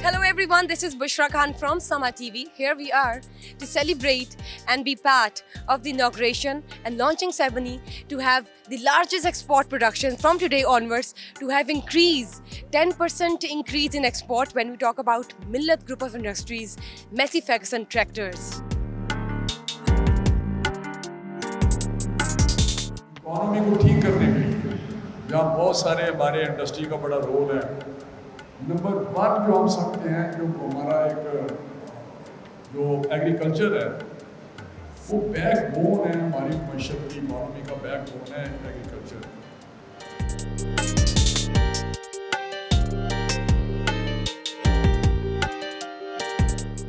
Hello everyone, this is Bushra Khan from Sama TV. Here we are to celebrate and be part of the inauguration and launching ceremony to have the largest export production from today onwards to have increase 10% increase in export when we talk about Millet Group of Industries, Massey Ferguson Tractors. Economy को ठीक करने के लिए जहाँ बहुत सारे हमारे industry का बड़ा रोल है, नंबर वन जो हम सकते हैं, जो हमारा एक जो एग्रीकल्चर है वो बैकबोन है, हमारी मईशत की इकोनॉमी का बैकबोन है एग्रीकल्चर।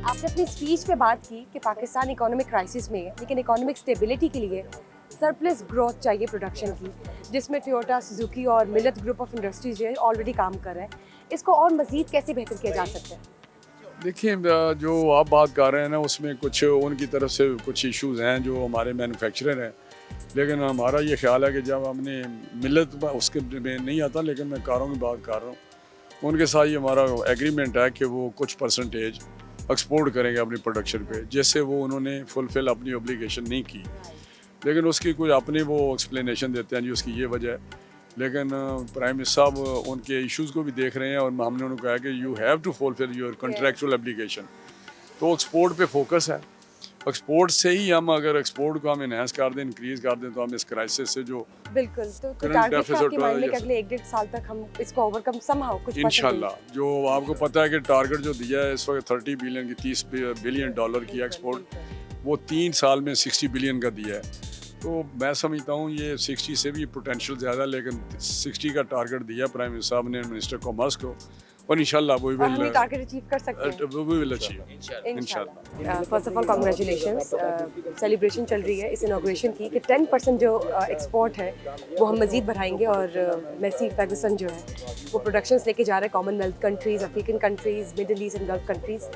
आपने अपनी स्पीच पे बात की कि पाकिस्तान इकोनॉमिक क्राइसिस में है, लेकिन इकोनॉमिक स्टेबिलिटी के लिए सरप्लस ग्रोथ चाहिए प्रोडक्शन की, जिसमें टोयोटा, सुजुकी और मिलेट ग्रुप ऑफ इंडस्ट्रीज जो है ऑलरेडी काम कर रहे हैं। इसको और मज़ीद कैसे बेहतर किया जा सकता है? देखिए, जो आप बात कर रहे हैं ना, उसमें कुछ उनकी तरफ से कुछ इश्यूज हैं जो हमारे मैन्युफैक्चरर हैं, लेकिन हमारा ये ख्याल है कि जब हमने मिलत उसके में नहीं आता, लेकिन मैं कारों की बात कर रहा हूँ, उनके साथ ये हमारा एग्रीमेंट है कि वो कुछ परसेंटेज एक्सपोर्ट करेंगे अपनी प्रोडक्शन पे, जिससे वो उन्होंने फुलफिल अपनी ऑब्लिगेशन नहीं की, लेकिन उसकी कुछ अपनी वो एक्सप्लेनेशन देते हैं जी उसकी ये वजह है। लेकिन प्राइम मिनिस्टर साहब उनके इश्यूज़ को भी देख रहे हैं और हमने उनको कहा कि you have to fulfil your contractual application. तो एक्सपोर्ट पे फोकस है, एक्सपोर्ट से ही हम अगर एक्सपोर्ट को हम इनहेंस कर दें, इंक्रीज़ कर दें, तो हम इस क्राइसिस से जो बिल्कुल तो टारगेट है आपके माइंड में कि अगले 1-1.5 साल तक हम इसको ओवरकम समहाउ कुछ इंशाल्लाह। जो आपको पता है कि टारगेट जो दिया है इस वक्त 30 बिलियन की, $30 बिलियन की एक्सपोर्ट, वो 3 साल में 60 बिलियन का दिया है। तो मैं समझता हूँ ये 60 से भी पोटेंशियल ज़्यादा, लेकिन 60 का टारगेट दिया प्राइम मिनिस्टर साहब ने मिनिस्टर कॉमर्स को, और इंशाल्लाह वो विल टारगेट अचीव कर सकते हैं, वो विल अचीव इंशाल्लाह। First of all congratulations, celebration चल रही है इस इनॉग्रेशन की कि 10% जो एक्सपोर्ट है वो हम मज़ीद बढ़ाएंगे, और मैसी फर्गुसन जो है वो प्रोडक्शंस लेके जा रहे हैं Commonwealth countries, African countries, middle east and gulf countries.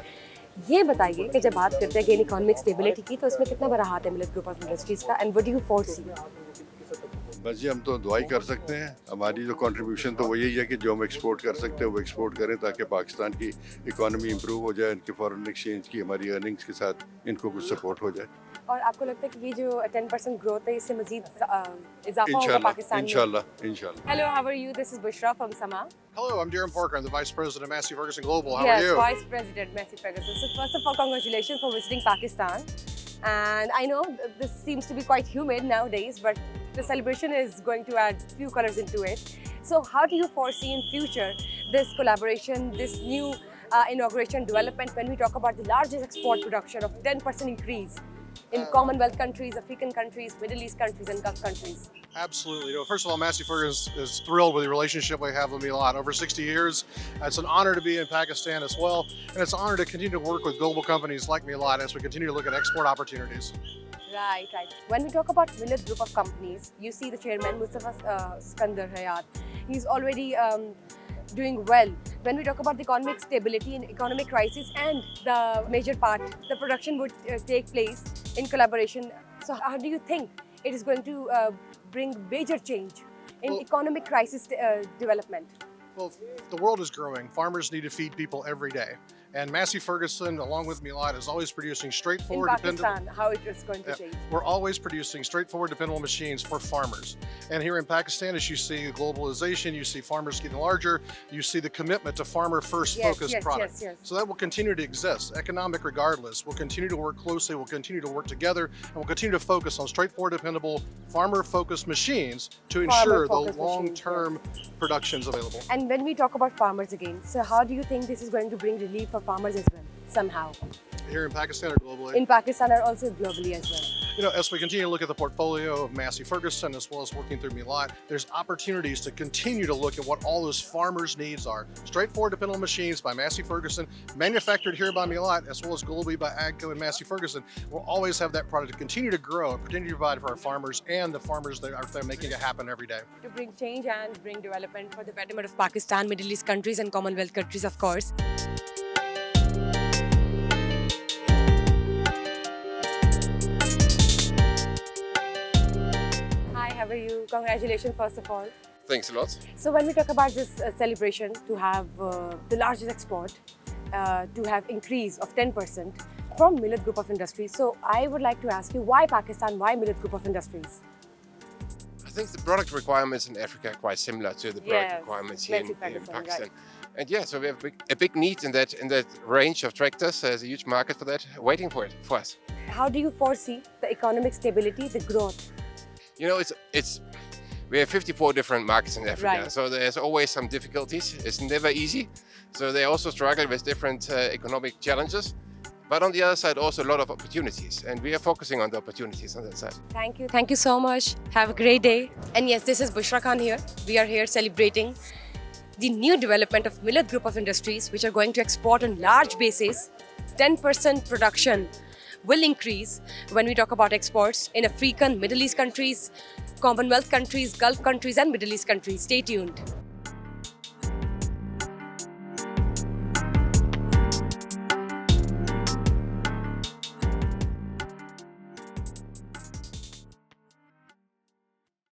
ये बताइए कि जब बात करते हैं कि इकोनॉमिक स्टेबिलिटी की, तो इसमें कितना बड़ा हाथ है मिलेट ग्रुप ऑफ इंडस्ट्रीज का, and what do you foresee? बस जी, हम तो दुआ ही कर सकते हैं। हमारी जो कंट्रीब्यूशन तो वो यही है कि जो हम एक्सपोर्ट कर सकते हैं वो एक्सपोर्ट करें, ताकि पाकिस्तान की इकोनॉमी इंप्रूव हो जाए, इनके फॉरेन एक्सचेंज की हमारी अर्निंग्स के साथ इनको कुछ सपोर्ट हो जाए। और आपको लगता है कि ये जो 10% ग्रोथ है इससे मजीद इजाफा होगा पाकिस्तान में? इंशाल्लाह। Hello, how are you? This is Bushra from Sama. Hello, I'm Darren Parker. I'm the Vice President of Massey Ferguson Global. How Yes, are you? Vice President Massey Ferguson. So first of all, congratulations for visiting Pakistan. And I know this seems to be quite humid nowadays, but the celebration is going to add few colors into it. So how do you foresee in future this collaboration, this new inauguration development when we talk about the largest export production of 10% increase in Commonwealth countries, African countries, Middle East countries and Gulf countries? Absolutely. First of all, Massey Ferguson is thrilled with the relationship we have with Milat. Over 60 years, it's an honor to be in Pakistan as well, and it's an honor to continue to work with global companies like Milat as we continue to look at export opportunities. Right, right. When we talk about Millet Group of companies, you see the chairman, Mustafa Skandar Hayat. He's already doing well. When we talk about the economic stability and economic crisis, and the major part, the production would take place in collaboration. So how do you think it is going to bring major change in economic crisis development? Well, the world is growing. Farmers need to feed people every day. And Massey Ferguson, along with Milat, is always producing straightforward, in Pakistan, how it is going to change? We're always producing straightforward, dependable machines for farmers. And here in Pakistan, as you see globalization, you see farmers getting larger, you see the commitment to farmer-first focused products. So that will continue to exist, economic regardless. We'll continue to work closely, we'll continue to work together, and we'll continue to focus on straightforward, dependable, farmer-focused machines to ensure the long-term productions available. And when we talk about farmers again, so how do you think this is going to bring relief for farmers as well, somehow? Here in Pakistan or globally? In Pakistan or also globally as well. You know, as we continue to look at the portfolio of Massey Ferguson as well as working through Milat, there's opportunities to continue to look at what all those farmers' needs are. Straightforward, dependable machines by Massey Ferguson, manufactured here by Milat as well as globally by AGCO and Massey Ferguson. We'll always have that product to continue to grow and continue to provide for our farmers and the farmers that are there making it happen every day. To bring change and bring development for the betterment of Pakistan, Middle East countries and Commonwealth countries, of course. How are you? Congratulations, first of all. Thanks a lot. So when we talk about this celebration to have the largest export to have increase of 10% from Millet Group of Industries. So I would like to ask you, why Pakistan, why Millet Group of Industries? I think the product requirements in Africa are quite similar to the product Yes, requirements here let's in see Pakistan, Pakistan. right. And yeah, so we have a big need in that range of tractors. There's a huge market for that, waiting for us. How do you foresee the economic stability, the growth? You know, it's we have 54 different markets in Africa, Right. so there's always some difficulties. It's never easy. So they also struggle with different economic challenges. But on the other side, also a lot of opportunities, and we are focusing on the opportunities on that side. Thank you. Thank you so much. Have a great day. And yes, this is Bushra Khan here. We are here celebrating the new development of Millet Group of Industries, which are going to export on large basis. 10% production will increase when we talk about exports in African, Middle East countries, Commonwealth countries, Gulf countries and Middle East countries. Stay tuned.